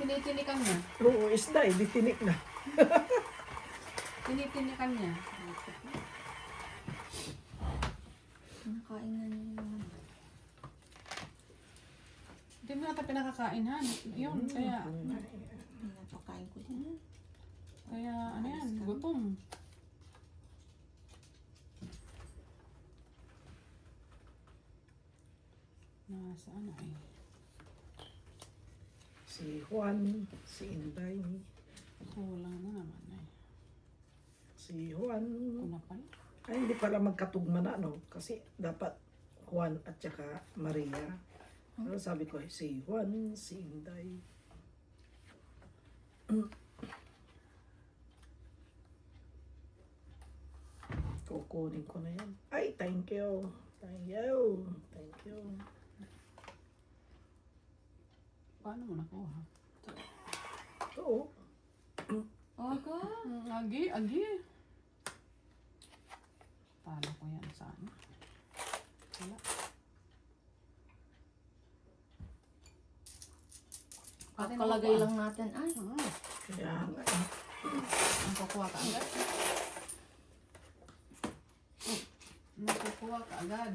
tinitinikan niya. Oo, isda eh, di tinik na. Tinitinikan niya. Nakain na niya naman. Hindi mo nata pinakakain, han. Yun, kaya, Pinapakain ko siya. kaya, ano yan, gutom. Nasaan ay? Si Juan, si Inday, Kulang na naman eh. si Juan. Kuna pala. Ay, hindi pala magkatugma na, no? Kasi dapat Juan at saka Maria. Ano sabi ko, si Juan, si Inday. Kukunin ko na yan. Ay, thank you. Thank you. Thank you. Paano mo nakuha? Oo. Aga. Agi, agi. Talo ko yan saan? Wala. Kakalagay lang natin. Ay. Kaya nga. eh. Ang kukuha ka agad. Nakukuha ka agad.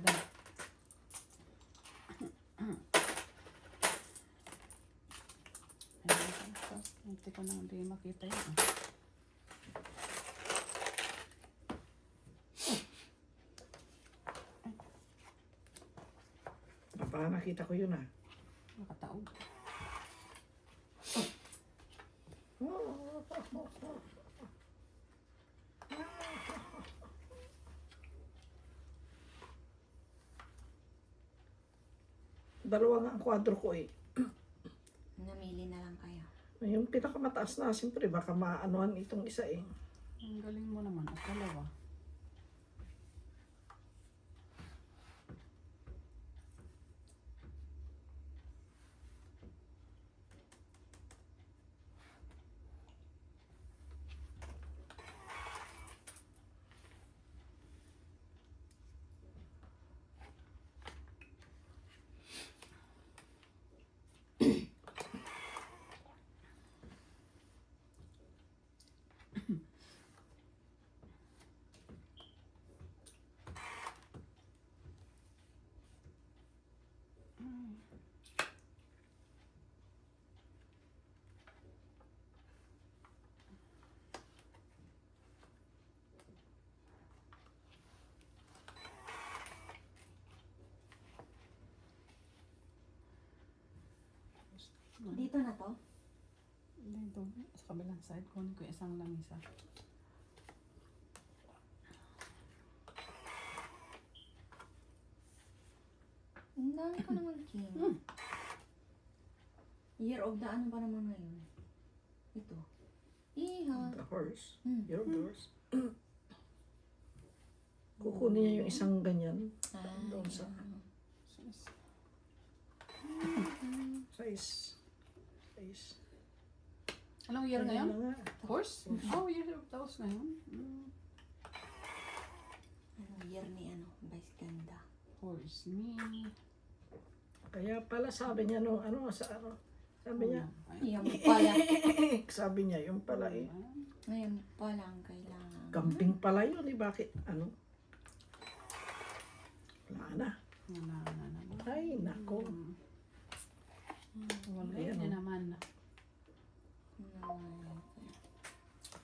Hindi ko na hindi makita yun. Baka nakita ko yun ah. Nakataog. Dalawa nga ang kwadro ko eh. Namili na lang kayo. Yung pinakamataas na, siyempre baka maanuhan itong isa eh. Ang galing mo naman. At dalawa. Dito na to. Dito. Sa kabilang side. Kunin ko isang lamisa. Ang dami ko naman, King. Year of the ano ba naman ngayon? Ito. Iha. The horse. Hmm. Your horse. Kukunin niya yung isang ganyan. Doon sa size. Size. Anong year ngayon? Ayun na nga. Horse? Oh, year of the horse ngayon. Ano, year ni ano, Vice Ganda. Horse me. Kaya pala sabi niya no, ano, sa ano. Sabi niya, Yung pala. sabi niya, yung pala eh. Ngayon pala ang kailangan. Camping pala yun eh, bakit? Ano? Wala na. Wala na naman. Ay, nako. Walay Ayan, na oh. naman.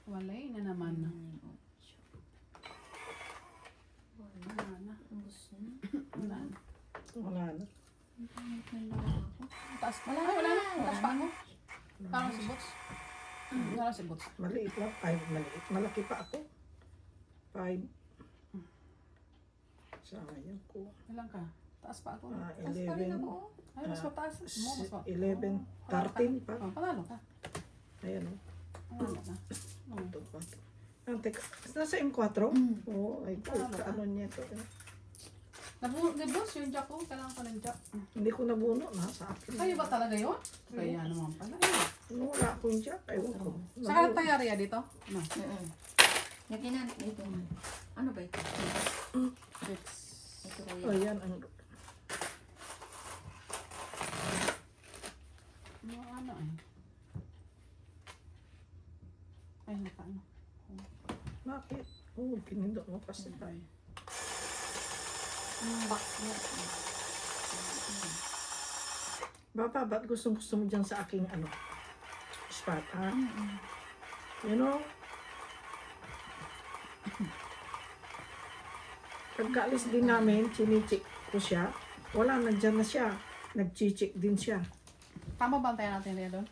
Walay na naman. Wala na. Wala na. Wala na. Taas pa. Ay, wala na. Taas pa ako. Parang si Bots. Wala si Bots. Maliit lang. Ay, maliit. Malaki pa ako. 5. Sayang ko. Ilan ka? Taas pa ako. Ah, Tapos pa rin 11. ako. Ay, mas mataas. Mo, mas mataas. 11, 13 pa. Oh, panalo ka. Ayan o. Panalo ka. Oh. Ito pa. Ah, teka. Nasa M4? Oo. Ay, ano niya ito. Nabos yung jack ko. Kailangan ko ng jack. Hindi ko nabuno. Nasa akin. Kayo ba talaga yun? Kaya naman pala. Ano, wala akong jack. Ewan ko. Saka tayo area dito? No. Lagyan natin dito. Ano ba ito? Six. Ito Oh, kuya. yan ang... Ano eh? Ay, nakaano. Bakit? Oh, pinindot mo kasi tayo. Box niya. Baba, ba't gusto mo dyan sa aking ano? Spot, ha? You know? Pagkaalis din namin, chinichik ko siya. Wala, nandyan na siya. Nag-chichik din siya. Tama ba ang tayo natin nila doon?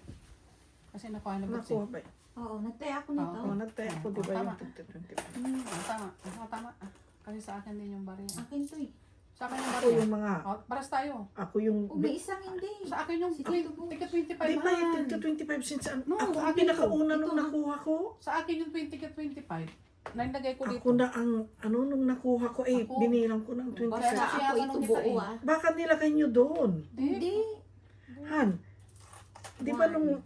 Kasi nakuha na butsi. Nakuha ba? Oo, nagtaya ako nito. Oo, nagtaya ko, di ba Tama. yung 2025? Tama. Tama. Kasi sa akin din yung bariya. Akin to eh. Sa akin yung Ako bariya. yung mga, Oh, paras tayo. ako yung, Oh, may isang hindi. Sa akin yung Si Tito Boy. ticket 25 di ba yung man. 2025 since, No, ako ang akin pinakauna ito. nung Ito, nakuha ko. Sa akin yung 20 ticket 25. Nailagay ko dito. Ako na ang, ano, nung nakuha ko, eh, Ako. binilang ko ng Basta 25. Basta siya ako tanong ito kita buo eh. ah. Baka nilagay nyo doon. Hindi. Han, di ba nung,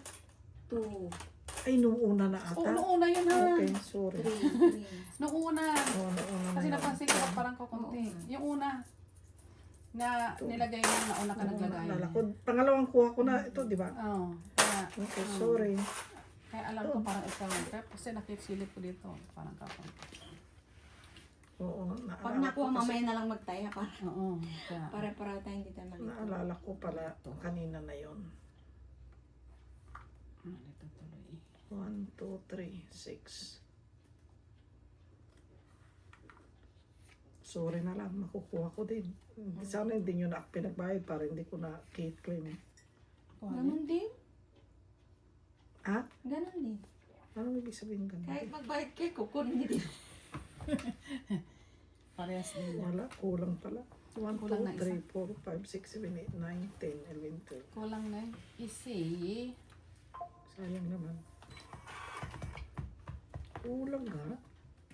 2, ay, nung una na Oo, ata? noong una yun ha. Okay, sorry. 3. Noong una. Oo, nung una Kasi na yun. napansin ko parang kukunti. Oo. Yung una na nilagay mo na una ka Oo, naglagay. naalala ko. Pangalawang kuha ko na ito, di ba? Oo. Kaya, Okay, sorry. kaya alam ko parang ikaw. Kaya kasi nakisilip ko dito. Parang kakunti. Oo, Pag naalala ko nakuha, kasi. mamaya na lang magtaya para. Oo. Kaya, Para tayo hindi tayo malito. Naalala ko pala kanina na yon. dito tuloy. 1, 2, 3, 6. Sorry na lang, makukuha ko din. Sana hindi nyo na ako pinagbayad para hindi ko na claim. Ganun din. Ha? Ganun din. Ano ibig sabihin ganun? Kahit magbayad kayo, kukunin niyo din. Parehas din. Wala, kulang pala. 1, Kulang na 2, isa. 3, 4, 5, 6, 7, 8, 9, 10, 11, 12. Kulang na yun. Isi. Sayang naman. Kulang nga.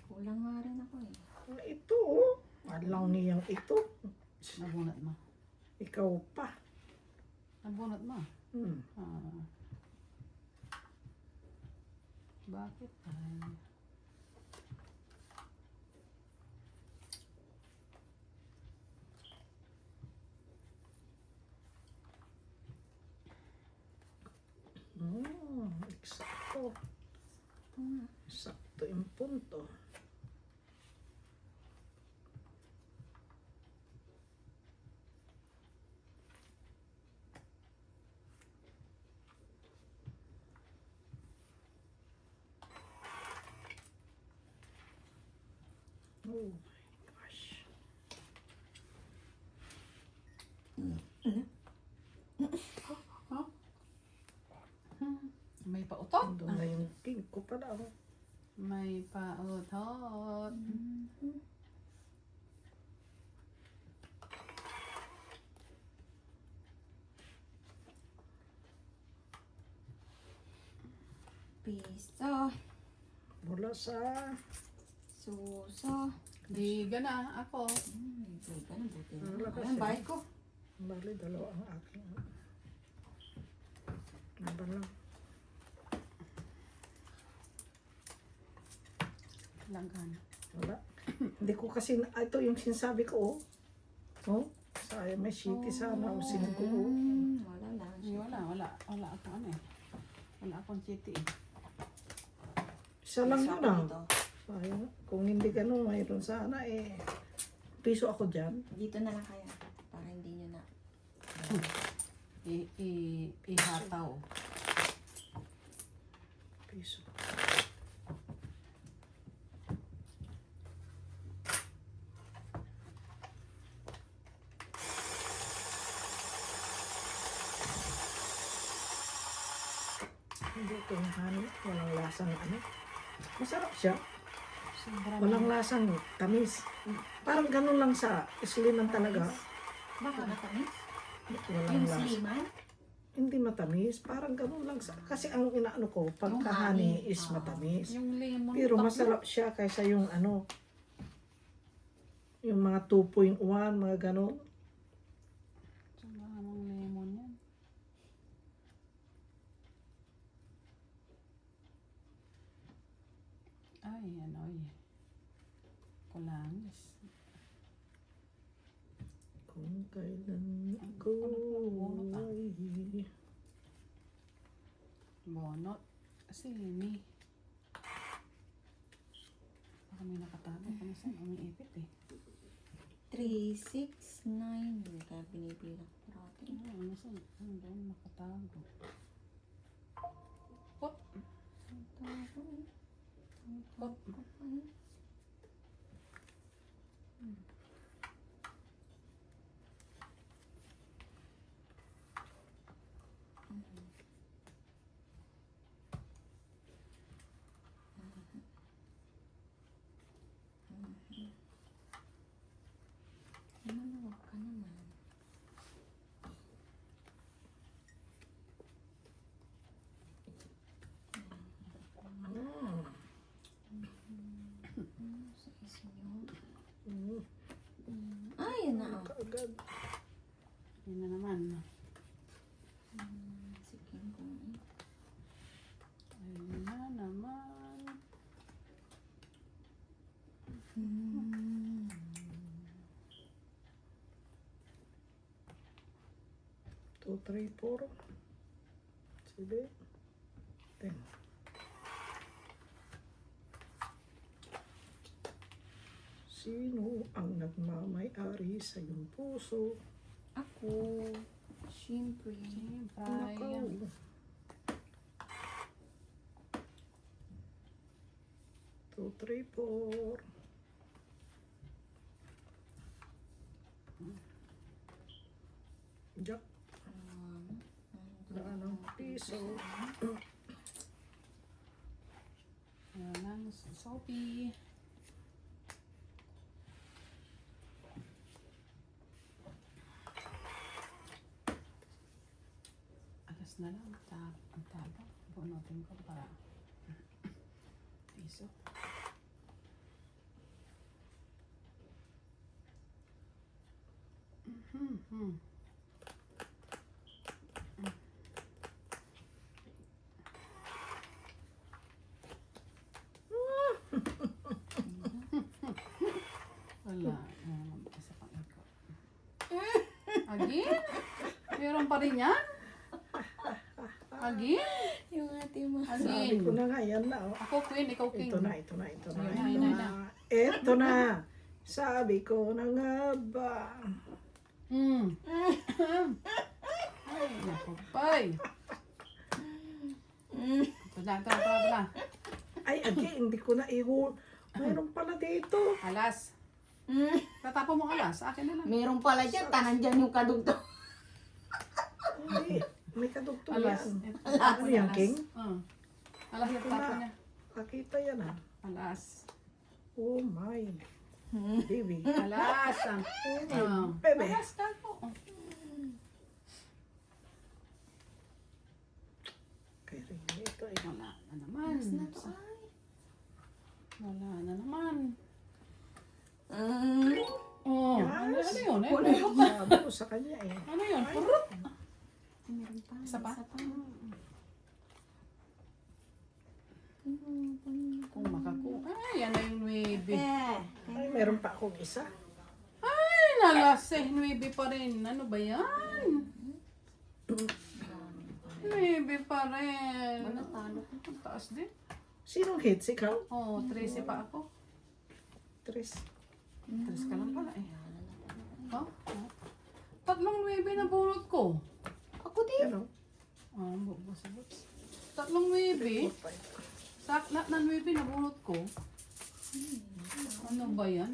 Kulang nga rin ako eh. Ito oh. Alang niyang ito. Nabunot mo. Ikaw pa. Nabunot mo. Hmm. Ah. Bakit ay? Eksakto. Eksakto yung punto. Oh my gosh. May pautot. Doon na yung pink ko pala. Oh. May pautot. Piso. Mula sa Suso. Liga na ako. Hindi ka na buti na. Wala kasi. Ayan, bayad ko. bali dalawa ang aking. Ano ba lang? Langgan. Wala. Hindi ko kasi, ito yung sinasabi ko, oh. Oh, sayang may shitty sana o singko. Oh. Wala lang. Wala akong ano eh. Wala akong chiti eh. Isa lang Piso yun ako ah. dito. Sayang. Kung hindi ganun, mayroon sana eh. Piso ako dyan. Dito na lang kaya. Para hindi nyo na. Ihataw. Piso. Hindi ito yung honey. Walang lasang ano. Masarap siya. Sobra Walang lasang tamis. Parang ganun lang sa isliman talaga. Baka matamis? Walang Yung lasa. sliman? Hindi matamis. Parang ganun lang sa... Kasi ang inaano ko, Yung pagka honey. honey is matamis. Yung lemon. Pero tatlo. masarap siya kaysa yung ano, yung mga 2.1, mga ganun. Sobra namang lemon yan. Ay, ano eh. Kulangis. Kung kailan ko ay... Bonot. Sini. Baka may nakatago ka na saan. Umiipit eh. 3, 6, 9. Hindi kaya pinipilang. Parati. Ano saan? Ano doon nakatago? Pot! Tago eh. Pot! Ano? Maluwag ka naman. Sa isa nyo. Ay, yun na. Oh. Kaagad. Yun na naman. Sige ko. Ayun na naman. 2, 3, 4. Sige. 10. Sino ang nagmamay-ari sa iyong puso? Ako. Siyempre. Siyempre. Nakaw. 2, 3, 4. Jack. Wala ng piso. Ayan lang. Sophie. Alas na lang. Ang taba. Bunutin ko para piso. Wala. Isa pang ikaw. Again? Meron pa rin yan? Again? Yung ating mga... Sabi ko na nga, yan na. Oh. Ako queen, ikaw king. Ito na, ito na, ito na. Sige, Ito ayun na. na. Ito na. Sabi ko na nga ba. Ay, naku, bay. Ito na. Ay, again, hindi ko na ihul. Mayroon pala dito. Alas. Tatapo mo alas. Sa akin na lang. Meron pala dyan. Tanan dyan yung kadugtong. Hindi. May kadugtong Alas. yan. Ano yan, King? Alas yung Ito tapo na. niya. Nakita yan ha. Alas. Oh my. Baby. Alas. Bebe. Alas ka po. Kaya rin ito eh. Wala na naman. Wala na naman. Oh, ano yun? Sabi ko sa kanya eh. Ano yun? Purot. Meron pa. Isa pa? Kung makakuha. Ay, yan na yung 9. Ay, meron pa akong isa. Ay, nalas eh. 9 pa rin. Ano ba yan? 9 pa rin. Talo. Ang taas din. Sinong hits? Ikaw? Oo, 13 pa ako. 3. 3 ka lang pala eh. Oh? Tatlong 9 na bunot ko. Ako din. Ano? Bukas. Tatlong 9. Lahat ng 9 na bunot ko. Ano ba yan?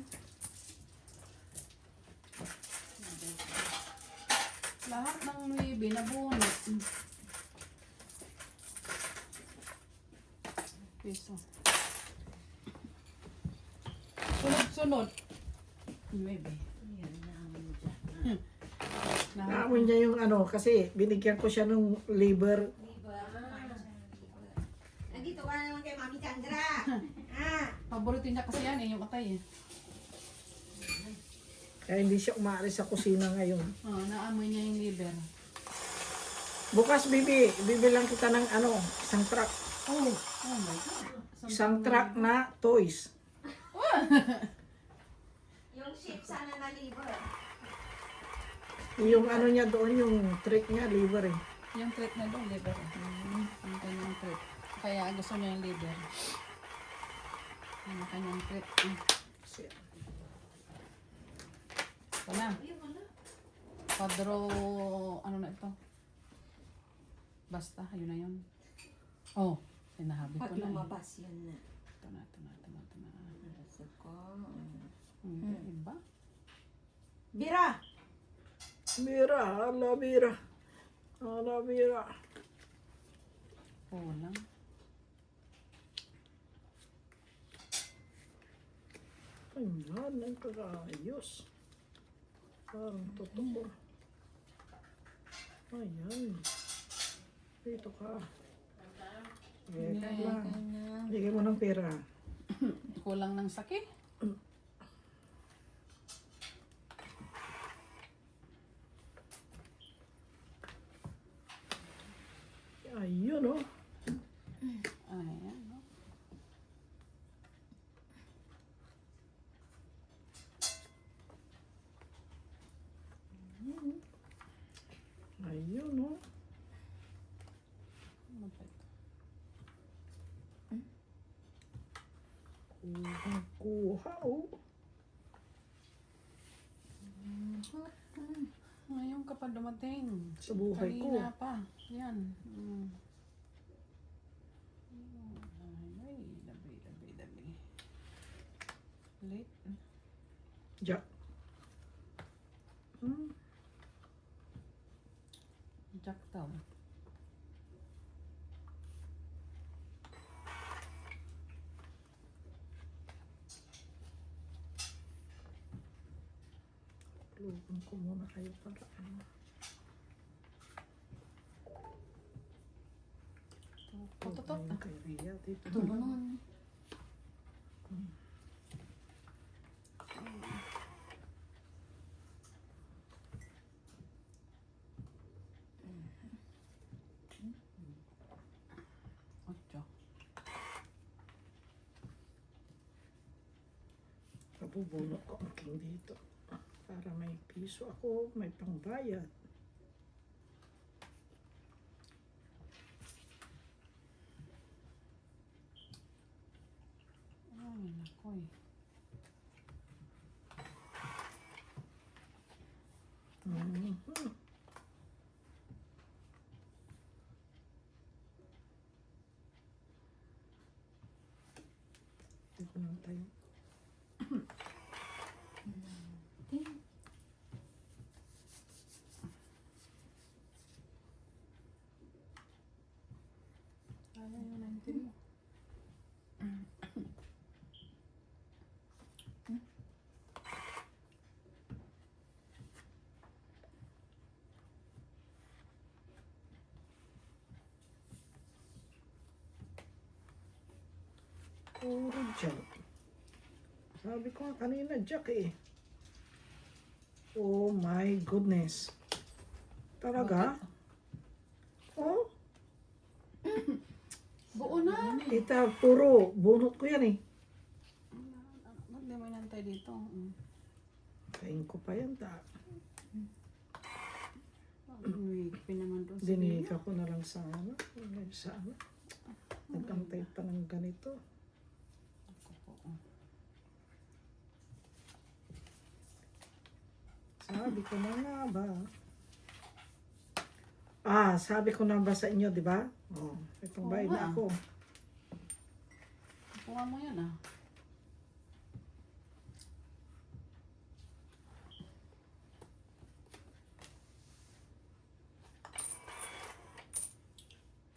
Lahat ng 9 na bunot. Piso. Sunod. 9. Naamoy niya yung ano, kasi binigyan ko siya ng liver. Nandito ka naman kay Mami Chandra. Paborito niya kasi yan eh, yung atay eh. Kaya hindi siya umaalis sa kusina ngayon. Naamoy niya yung liver. Bukas, bibilang kita ng ano, isang truck. Oh my God. Isang truck na toys. Yung ship sana na liver. Yung ano niya doon, yung trick niya, liver eh. Yung treat na doon, liver. Ang kanyang treat. Kaya gusto niya yung liver. Ang kanyang trip. Kasi, Ito na. Quadro, ano na ito? Basta, yun na yun. Oh, sinahabi ko Pag na. lumabas yun na. Ito na, ito na, ito na, ito na. Nasa ko. Hindi, iba? Bira! Bira, ala bira. Ala bira. Kulang. Ayan, ang kakaayos. Parang totoo. Ayan. Dito ka. Sige, lang. Bigay mo ng pera. Kulang ng sakit. Ayun, oh. Ayan, no? Ayun, oh. Ano ba ito? Kuha, oh. Ngayon ka pa dumating. Sa buhay ko. Kanina pa. Yan. Ay, dabi. Late. Jack. Jack daw. Lugan ko muna kayo para ano. Tutot. Ayun kay Rhea dito. Ito naman. Ocho. Kapubunot ko ang king dito. Para may piso ako, may pangbayad. Ay, nakoy. Mhm. Dito na tayo. Kaya yun, 19 mo. Puro Jack. Sabi ko nga kanina, Jack eh. Oh my goodness. Talaga? Oh, Buo na. ita puro. Bunot ko yan eh. Hindi mo inantay dito. Kain ko pa yan ta. Uy, naman doon sa Dinika ko na lang sa ano. Sa ano. Nagantay pa ng ganito. Sabi ko na nga ba. Sabi ko na ba sa inyo, di ba? Oh, itong Oo bayad na nga. ako. Kuha mo yan ah.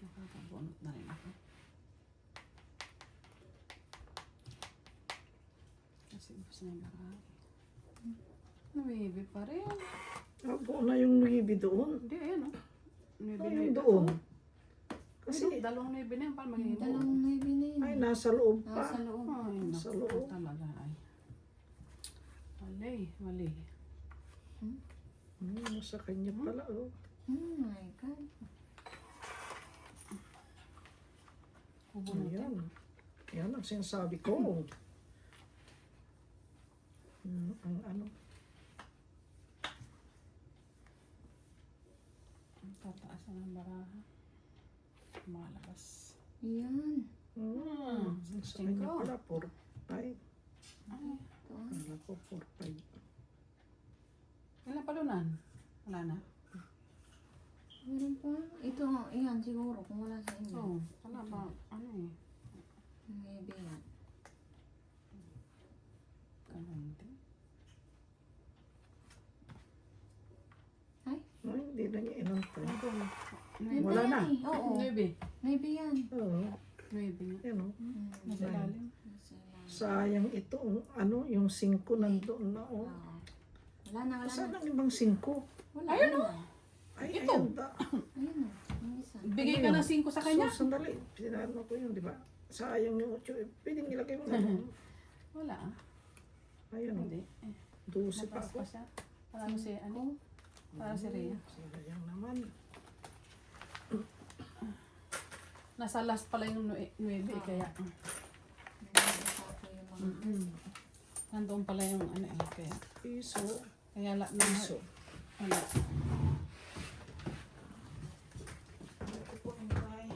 Nakakabunot na rin ako. Kasi gusto na yung marami. Nuwibi pa rin. Buo na yung nuibi doon. Hindi, ayan oh. Nuwibi Ano yung doon? Kasi Kasi, dalawang nuwibi na yan para maging Dalawang may binayin. ay, nasa loob Nasa pa. loob. Ay, Sa naku loob. talaga ay. Mali. Nasa kanya pala, oh. Oh my God. Bubunutin. Ayan. Yan ang sinasabi ko. Ang ano. Ang tataas na ng baraha. Malabas. Yan. Sa kanya Cinco. pala, 4-5. Ay, Ito ah. Kala ko 4-5. ilan palunan? Wala na? Meron pa. Ito, yan siguro kung wala sa inyo. Oo, wala pa. Ano eh? Maybe yan. Kalante. Ay, Ay, hindi na niya inantay. Ito. maybe Wala yan na. eh. Oo. 9. Maybe yan. Oo, 9 nga. yan o. Nasa ilalim. Nasa ilalim. Sayang ito, ano, yung 5 nandoon na o. Oo. Wala na, wala Saan na. ang ibang 5? Wala, Ayun, wala. Ay, Ito. ayun da. Ayun o. Yung isa. Bigay ka ng 5 sa kanya? So, sandali. Sinano ko yun, di ba? Sayang yung 8. Pwedeng ilagay mo na. Wala ah. Ayun, Hindi. 12 pa Napas ako. pa siya. Parang si, ano? Parang si Rhea. Sayang naman. Nasa last pala yung 9 eh, kaya. Nasa ko yung mga... Nandoon pala yung ano eh, kaya. Piso. Kaya la, Piso. wala. Ito po ang tayo.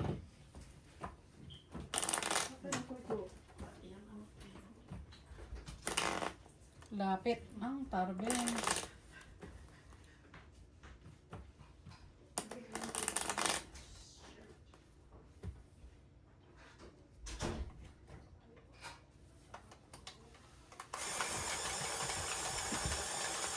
Lapit ang tarbeng.